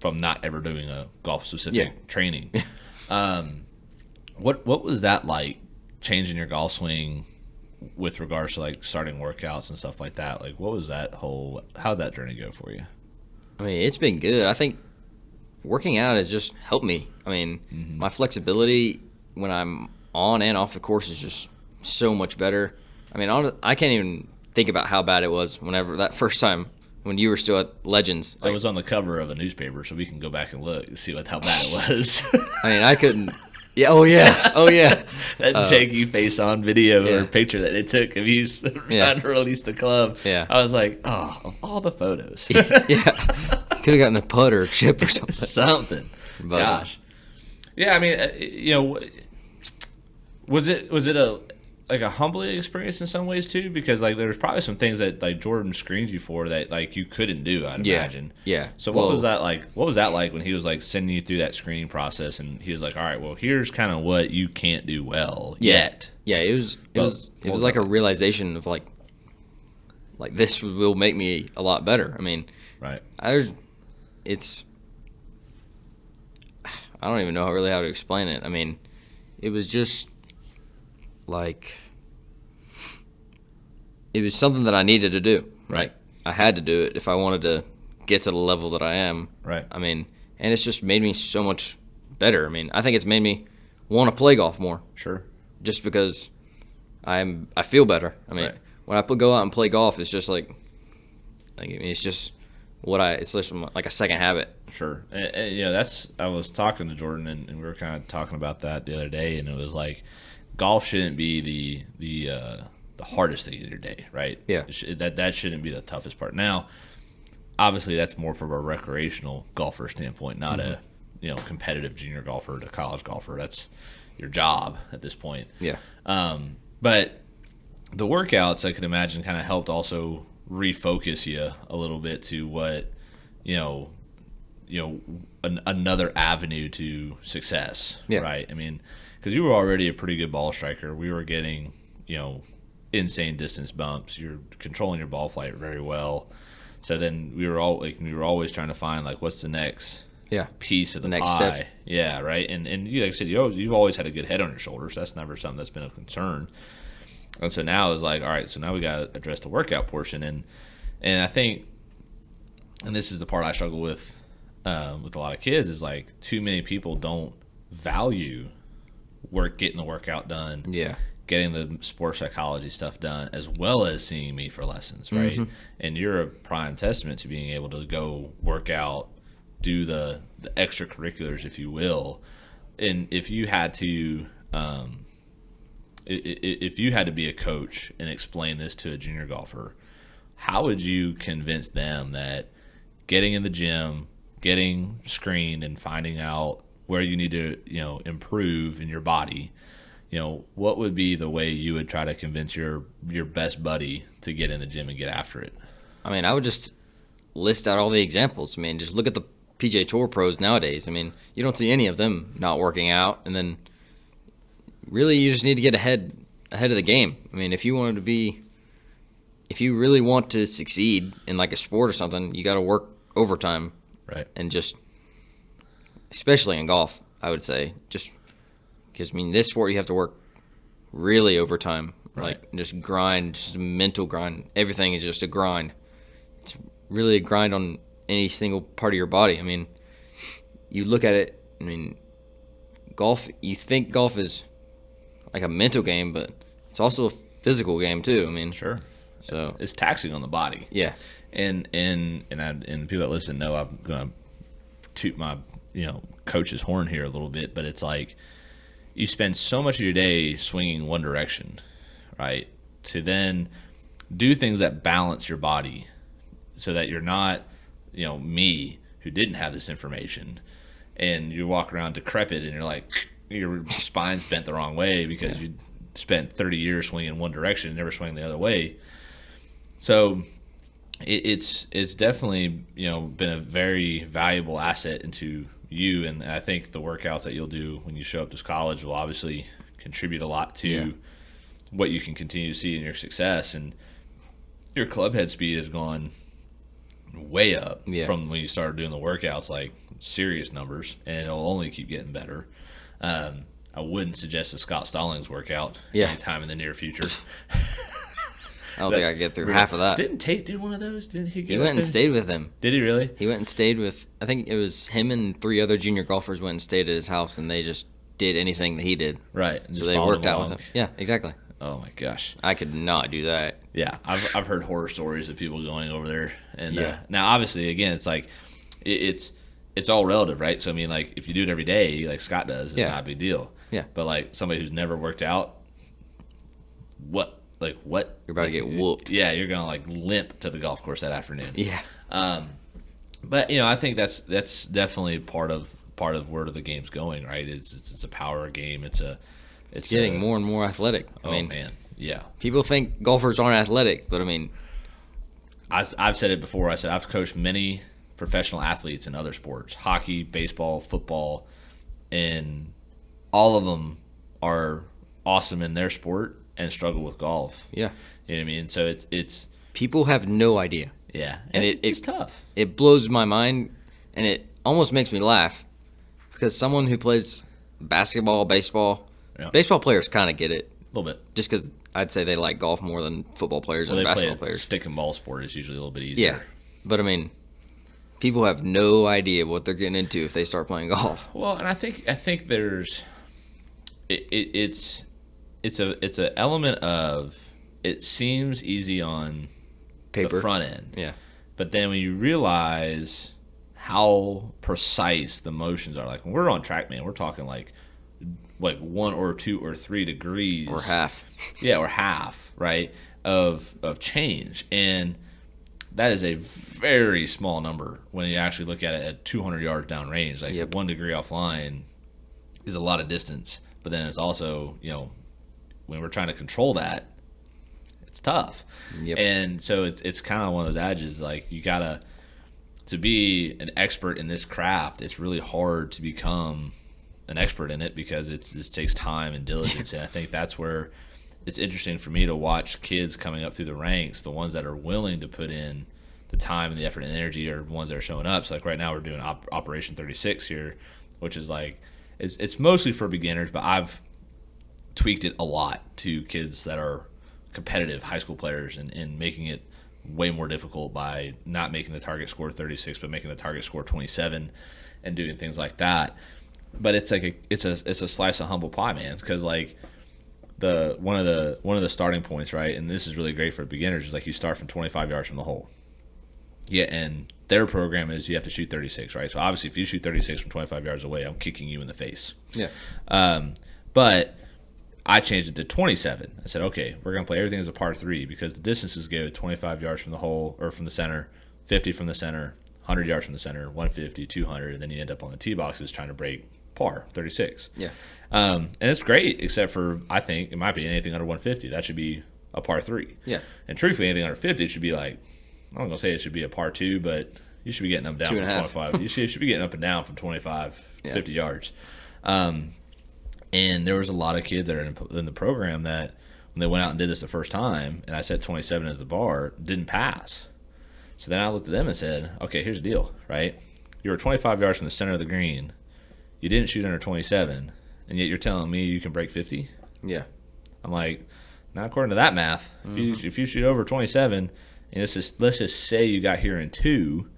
from not ever doing a golf specific training. What was that like? Changing your golf swing with regards to like starting workouts and stuff like that, like what was how'd that journey go for you? I mean, it's been good. I think working out has just helped me. I mean, my flexibility when I'm on and off the course is just so much better. I mean, I can't even think about how bad it was whenever that first time when you were still at Legends. It was on the cover of a newspaper, so we can go back and look and see how bad it was. I mean, I couldn't. Yeah. Oh yeah. That janky face on video or picture that they took of you trying to release the club. Yeah. I was like, oh, of all the photos. Yeah. Could have gotten a putt or a chip or something. Something. But, gosh. Yeah. I mean, was it a humbling experience in some ways too? Because like there's probably some things that like Jordan screens you for that like you couldn't do, I'd imagine. Yeah. So what was that like? What was that like when he was like sending you through that screening process and he was like, all right, well here's kind of what you can't do well yet. Yeah. It was like a realization of like this will make me a lot better. I mean, right. I don't even know really how to explain it. I mean, it was just like it was something that I needed to do. Right. I had to do it if I wanted to get to the level that I am. Right. I mean, and it's just made me so much better. I mean, I think it's made me want to play golf more. Sure. Just because I feel better. I mean, when I go out and play golf, it's just like it's just it's just like a second habit. Sure. And I was talking to Jordan and we were kind of talking about that the other day, and it was like golf shouldn't be the hardest thing in your day, right? Yeah. That shouldn't be the toughest part. Now, obviously, that's more from a recreational golfer standpoint, not a competitive junior golfer to college golfer. That's your job at this point. Yeah. But the workouts, I could imagine, kind of helped also refocus you a little bit to what another avenue to success. Yeah. Right. I mean, because you were already a pretty good ball striker. We were getting insane distance bumps. You're controlling your ball flight very well. So then we were always trying to find like what's the next piece of the next pie. step. Yeah, right. And you, like I said, you've always had a good head on your shoulders. That's never something that's been of concern. And so now it's like, all right, so now we got to address the workout portion. And I think, and this is the part I struggle with a lot of kids, is like too many people don't value getting the workout done. Yeah. Getting the sports psychology stuff done, as well as seeing me for lessons, right? Mm-hmm. And you're a prime testament to being able to go work out, do the extracurriculars, if you will. And if you had to, if you had to be a coach and explain this to a junior golfer, how would you convince them that getting in the gym, getting screened, and finding out where you need to, improve in your body, what would be the way you would try to convince your best buddy to get in the gym and get after it? I mean, I would just list out all the examples. I mean, just look at the PGA Tour pros nowadays. I mean, you don't see any of them not working out, and then really you just need to get ahead of the game. I mean, if you really want to succeed in like a sport or something, you got to work overtime. Right. And just, especially in golf, I would say, just because, I mean, this sport you have to work really overtime. Right. Like, just grind, just a mental grind. Everything is just a grind. It's really a grind on any single part of your body. I mean, you look at it, I mean, golf, you think golf is like a mental game, but it's also a physical game too. I mean, Sure. So It's taxing on the body. yeah, And people that listen know I'm gonna toot my coach's horn here a little bit, but it's like you spend so much of your day swinging one direction, right? To then do things that balance your body, so that you're not, me who didn't have this information, and you walk around decrepit and you're like your spine's bent the wrong way because you spent 30 years swinging one direction and never swing the other way. So it's definitely been a very valuable asset into you, and I think the workouts that you'll do when you show up to college will obviously contribute a lot to what you can continue to see in your success. And your club head speed has gone way up from when you started doing the workouts, like serious numbers, and it'll only keep getting better. I wouldn't suggest a Scott Stallings workout anytime in the near future. I don't think I get through half of that. Didn't Tate do one of those? Didn't he? He went and stayed with him. Did he really? He went and stayed with, I think it was him and 3 other junior golfers went and stayed at his house, and they just did anything that he did. Right. So they worked out with him. Yeah, exactly. Oh my gosh. I could not do that. Yeah, I've heard horror stories of people going over there, and now obviously again it's like it's all relative, right? So I mean, like if you do it every day, like Scott does, it's not a big deal. Yeah. But like somebody who's never worked out, what? You're about to get whooped. Yeah, you're gonna like limp to the golf course that afternoon. Yeah. But I think that's definitely part of where the game's going, right? It's a power game. It's getting more and more athletic. I mean, man, yeah. People think golfers aren't athletic, but I mean, I've said it before. I said I've coached many professional athletes in other sports, hockey, baseball, football, and all of them are awesome in their sport and struggle with golf. Yeah. You know what I mean? So it's people have no idea. Yeah. And it's tough. It blows my mind, and it almost makes me laugh because someone who plays basketball, baseball players kind of get it. A little bit. Just because I'd say they like golf more than football players and basketball players. Stick and ball sport is usually a little bit easier. Yeah. But, I mean, people have no idea what they're getting into if they start playing golf. Well, and I think there's it's an element of it seems easy on paper, the front end. Yeah. But then when you realize how precise the motions are, like when we're on TrackMan, we're talking like 1 or 2 or 3 degrees. Or half. Yeah, or half, right, of change. And that is a very small number when you actually look at it at 200 yards down range. Like 1 degree offline is a lot of distance. But then it's also, when we're trying to control that, it's tough. Yep. And so it's kind of one of those adges, like you gotta, to be an expert in this craft, it's really hard to become an expert in it because this takes time and diligence. And I think that's where it's interesting for me to watch kids coming up through the ranks, the ones that are willing to put in the time and the effort and energy are ones that are showing up. So like right now we're doing Operation 36 here, which is like, it's mostly for beginners, but I've tweaked it a lot to kids that are competitive high school players and making it way more difficult by not making the target score 36 but making the target score 27 and doing things like that. But it's like it's a slice of humble pie, man, because like one of the starting points, right, and this is really great for beginners, is like you start from 25 yards from the hole. Yeah, and their program is you have to shoot 36, right? So obviously if you shoot 36 from 25 yards away, I'm kicking you in the face. Yeah. But I changed it to 27. I said, okay, we're going to play everything as a par 3 because the distances go 25 yards from the hole or from the center, 50 from the center, 100 yards from the center, 150, 200, and then you end up on the tee boxes trying to break par 36. Yeah. And it's great, except for I think it might be anything under 150. That should be a par 3. Yeah. And truthfully, anything under 50 should be like, I'm not going to say it should be a par 2, but you should be getting up and down from 25. You should be getting up and down from 25, 50 yards. And there was a lot of kids that are in the program that when they went out and did this the first time, and I set 27 as the bar, didn't pass. So then I looked at them and said, okay, here's the deal, right? You were 25 yards from the center of the green. You didn't shoot under 27, and yet you're telling me you can break 50? Yeah. I'm like, not according to that math. If you shoot over 27, and let's just say you got here in 2,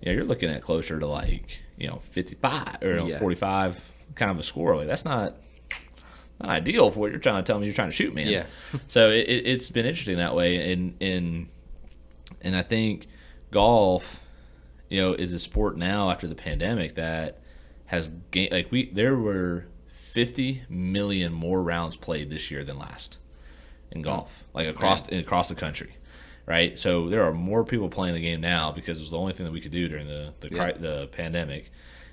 you're looking at closer to like 55 or 45 kind of a score. Like that's not ideal for what you're trying to tell me you're trying to shoot, man. Yeah. So it's been interesting that way, and I think golf, is a sport now after the pandemic that has gained. Like there were 50 million more rounds played this year than last in golf, like across the country, right? So there are more people playing the game now because it was the only thing that we could do during the pandemic,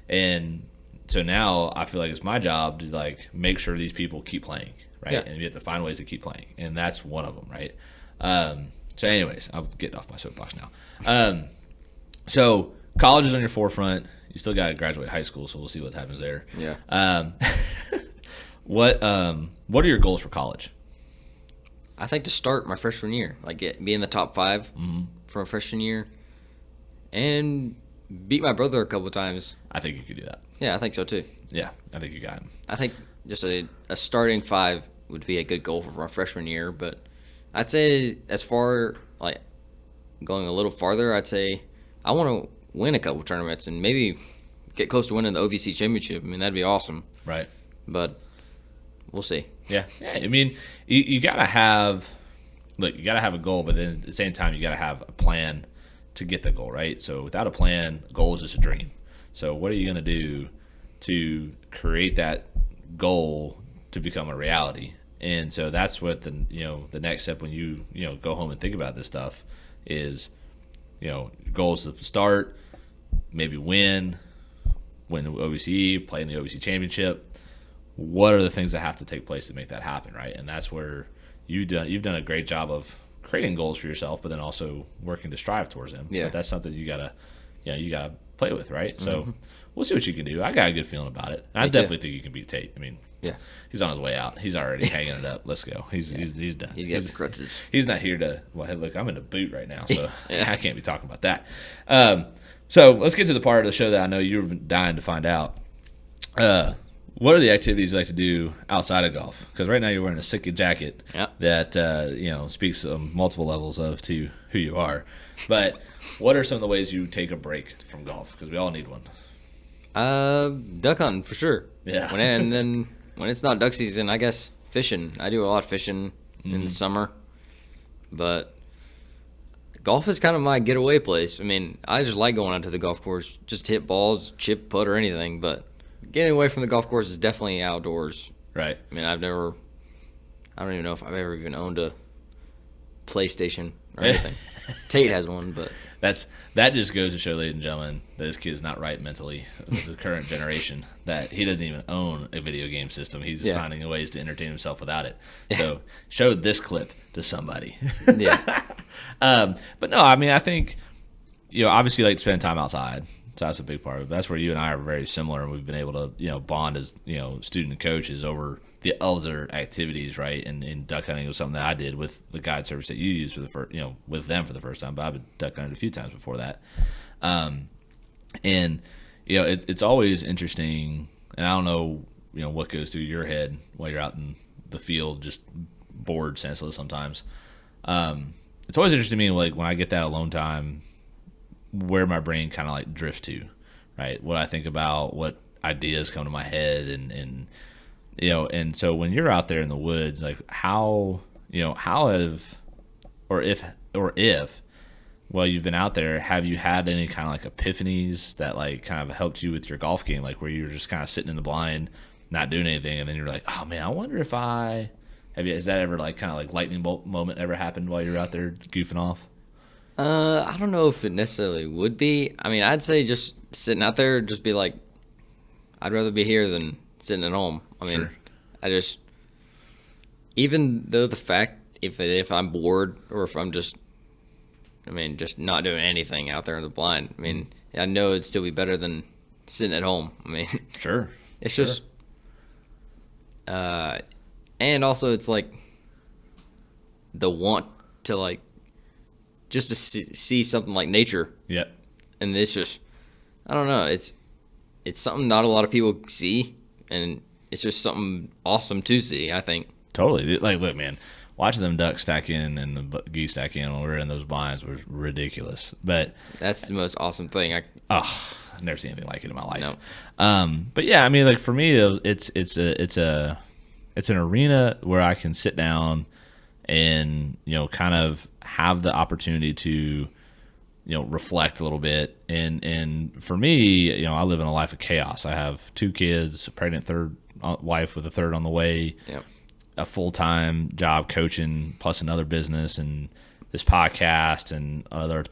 and so now I feel like it's my job to like make sure these people keep playing, right? Yeah. And you have to find ways to keep playing, and that's one of them, right? So anyways, I'm getting off my soapbox now. So college is on your forefront. You still got to graduate high school, so we'll see what happens there. Yeah. What are your goals for college? I think to start my freshman year, like be in the top 5 for a freshman year, and beat my brother a couple of times. I think you could do that. Yeah, I think so too. Yeah, I think you got him. I think just a starting 5 would be a good goal for my freshman year, but I'd say as far like going a little farther, I'd say I want to win a couple tournaments and maybe get close to winning the OVC championship. I mean, that'd be awesome. Right. But we'll see. Yeah. I mean, you gotta have a goal, but then at the same time, you gotta have a plan to get the goal, right? So without a plan, goal is just a dream. So what are you gonna do to create that goal to become a reality? And so that's what the next step when you go home and think about this stuff is, goals to start, maybe win the OVC, play in the OVC championship. What are the things that have to take place to make that happen, right? And that's where you've done a great job of creating goals for yourself, but then also working to strive towards them. Yeah. But that's something you gotta play with, right? So we'll see what you can do. I got a good feeling about it. I definitely think you can beat Tate. I mean, Yeah. he's on his way out. He's already hanging it up. Let's go. He's done. He's got the crutches. He's not here to. Well, hey, look, I'm in a boot right now, so Yeah. I can't be talking about that. So let's get to the part of the show that I know you were dying to find out. What are the activities you like to do outside of golf? Because right now you're wearing a sick jacket that speaks on multiple levels to who you are. But what are some of the ways you take a break from golf? Because we all need one. Duck hunting for sure. Yeah. And then when it's not duck season, I guess fishing. I do a lot of fishing in the summer, but golf is kind of my getaway place. I mean, I just like going out to the golf course, just hit balls, chip, putt, or anything. But getting away from the golf course is definitely outdoors. Right. I mean, I don't even know if I've ever even owned a PlayStation or anything. Tate has one, but that just goes to show, ladies and gentlemen, that this kid's not right mentally with the current generation. That he doesn't even own a video game system. He's just finding ways to entertain himself without it. So show this clip to somebody. Yeah. But no, I mean, I think obviously you like to spend time outside. So that's a big part of it. That's where you and I are very similar, and we've been able to bond as student and coaches over the other activities, right? And duck hunting was something that I did with the guide service that you used for the first, with them for the first time. But I've been duck hunting a few times before that, and it's always interesting. And I don't know what goes through your head while you're out in the field, just bored, senseless sometimes. It's always interesting to me, like when I get that alone time, where my brain kind of like drifts to, right? What I think about, what ideas come to my head, and so when you're out there in the woods, like how have, or if while you've been out there, have you had any kind of like epiphanies that like kind of helped you with your golf game, like where you're just kind of sitting in the blind, not doing anything, and then you're like, oh man, I wonder if has that ever like kind of like lightning bolt moment ever happened while you're out there goofing off? I don't know if it necessarily would be. I mean, I'd say just sitting out there, just be like, I'd rather be here than sitting at home. I mean, Sure. Even though the fact, if I'm bored or if I'm just not doing anything out there in the blind, I mean, I know it'd still be better than sitting at home. I mean, Sure. it's just, and also it's like the want to like, just to see something like nature. Yep. And it's just, I don't know, it's something not a lot of people see, and it's just something awesome to see, I think. Totally. Like, look, man, watching them ducks stack in and the geese stack in when we were in those blinds was ridiculous. But That's the most awesome thing. I've never seen anything like it in my life. No. But yeah, I mean, like for me, it's an arena where I can sit down and kind of have the opportunity to reflect a little bit. And for me, I live in a life of chaos. I have 2 kids, a pregnant third wife with a third on the way, Yep. a full-time job coaching plus another business and this podcast and other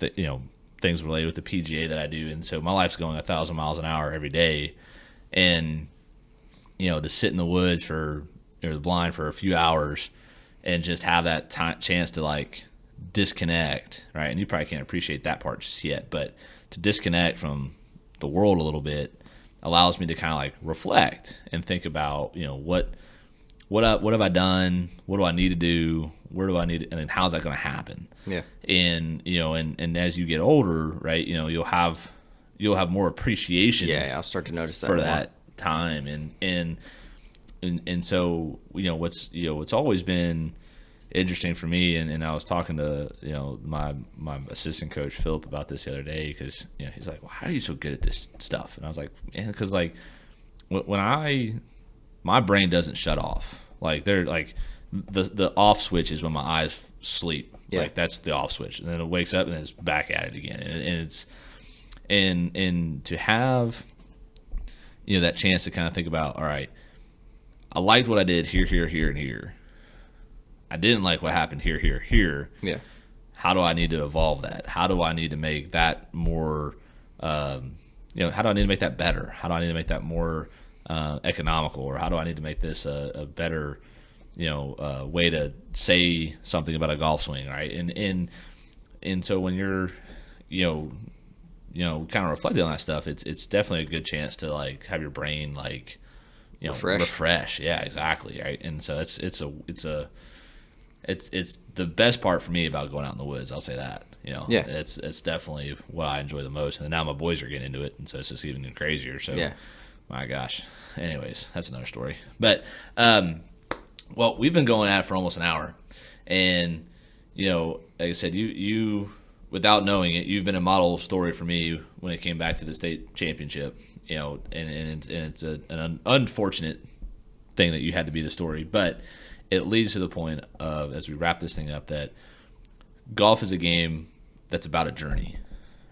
things related with the PGA that I do. And so my life's going 1,000 miles an hour every day. And, to sit in the woods for, the blind for a few hours and just have that chance to like disconnect, right? And you probably can't appreciate that part just yet, but to disconnect from the world a little bit allows me to kind of like reflect and think about, what have I done? What do I need to do? Where do I need to, and then how's that going to happen? Yeah. And, and as you get older, right, you'll have more appreciation. Yeah, I'll start to notice that for more. that time. And so, what's always been interesting for me, and I was talking to, my assistant coach, Philip, about this the other day, because, he's like, well, how are you so good at this stuff? And I was like, because like when my brain doesn't shut off. Like they're like the off switch is when my eyes sleep. Yeah. Like that's the off switch, and then it wakes up and it's back at it again. And it's and to have that chance to kind of think about, all right, I liked what I did here, and here. I didn't like what happened here. Yeah. How do I need to evolve that? How do I need to make that more? How do I need to make that better? How do I need to make that more economical, or how do I need to make this a better, way to say something about a golf swing, right? And so when you're, kind of reflecting on that stuff, it's definitely a good chance to like have your brain like, refresh. Yeah, exactly, right. And so it's the best part for me about going out in the woods. I'll say that. Yeah. It's definitely what I enjoy the most. And now my boys are getting into it, and so it's just even crazier. So. Yeah. My gosh. Anyways, that's another story. But, well, we've been going at it for almost an hour. And, like I said, you without knowing it, you've been a model story for me when it came back to the state championship, and it's an unfortunate thing that you had to be the story. But it leads to the point of, as we wrap this thing up, that golf is a game that's about a journey,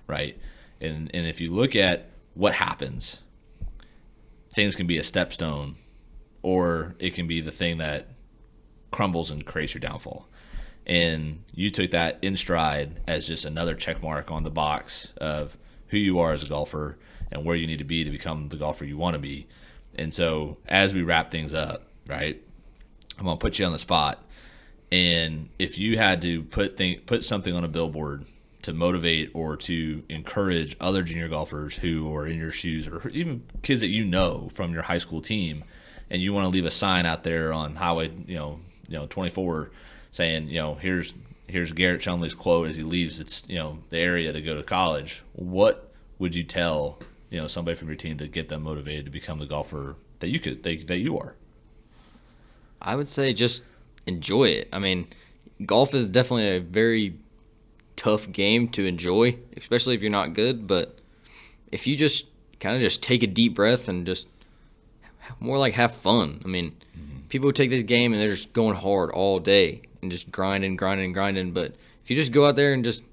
right? And if you look at what happens, things can be a stepstone, or it can be the thing that crumbles and creates your downfall. And you took that in stride as just another check mark on the box of who you are as a golfer and where you need to be to become the golfer you want to be. And so as we wrap things up, right, I'm going to put you on the spot. And if you had to put something on a billboard to motivate or to encourage other junior golfers who are in your shoes, or even kids that from your high school team, and you want to leave a sign out there on Highway 24 saying, here's Garrett Chumley's quote as he leaves the area to go to college, what would you tell somebody from your team to get them motivated to become the golfer that you are? I would say just enjoy it. I mean, golf is definitely a very tough game to enjoy, especially if you're not good. But if you just kind of just take a deep breath and just more like have fun. I mean, people who take this game and they're just going hard all day and just grinding. But if you just go out there and just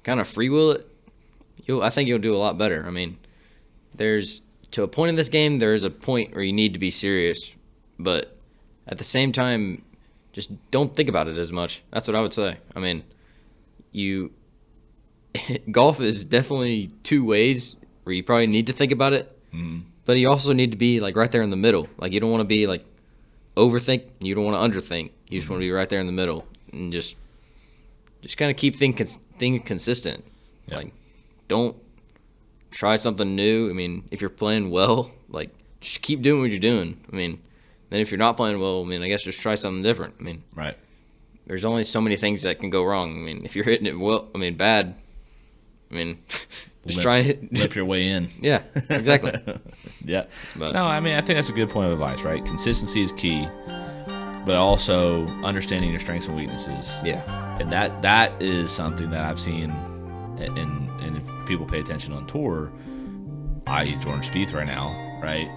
kind of free will it, I think you'll do a lot better. I mean, there's to a point in this game, there is a point where you need to be serious, but at the same time, just don't think about it as much. That's what I would say. I mean, golf is definitely two ways where you probably need to think about it, but you also need to be like right there in the middle. Like you don't want to be like overthink, you don't want to underthink. You just want to be right there in the middle and just kind of keep things consistent. Yep. Like don't try something new. I mean, if you're playing well, like just keep doing what you're doing. I mean, then if you're not playing well, I mean, I guess just try something different. I mean, right. There's only so many things that can go wrong. I mean, if you're hitting it bad, I mean, just try and hit. Limp your way in. Yeah, exactly. Yeah. But, no, I mean, I think that's a good point of advice, right? Consistency is key. but also understanding your strengths and weaknesses. Yeah. And that is something that I've seen, and if people pay attention on tour, i.e. Jordan Spieth right now, right?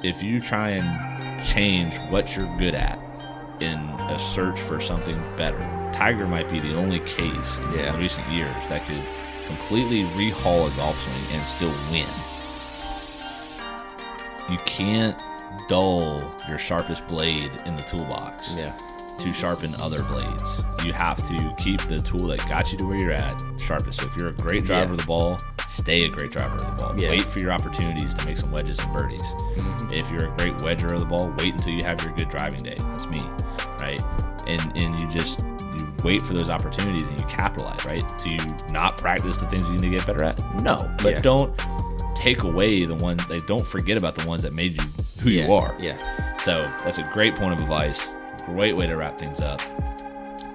If you try and change what you're good at in a search for something better, Tiger might be the only case in recent years that could completely rehaul a golf swing and still win. You can't dull your sharpest blade in the toolbox to sharpen other blades. You have to keep the tool that got you to where you're at sharpest. So if you're a great driver of the ball, stay a great driver of the ball. Wait for your opportunities to make some wedges and birdies. If you're a great wedger of the ball, wait until you have your good driving day. That's me, right? And you wait for those opportunities and you capitalize, right? Do you not practice the things you need to get better at? No, but don't take away the ones. Like, don't forget about the ones that made you who you are. So that's a great point of advice. Great way to wrap things up.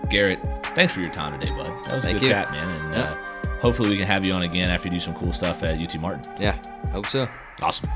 Garrett, thanks for your time today, bud. That was a good chat, man. And hopefully we can have you on again after you do some cool stuff at UT Martin. Yeah, hope so. Awesome.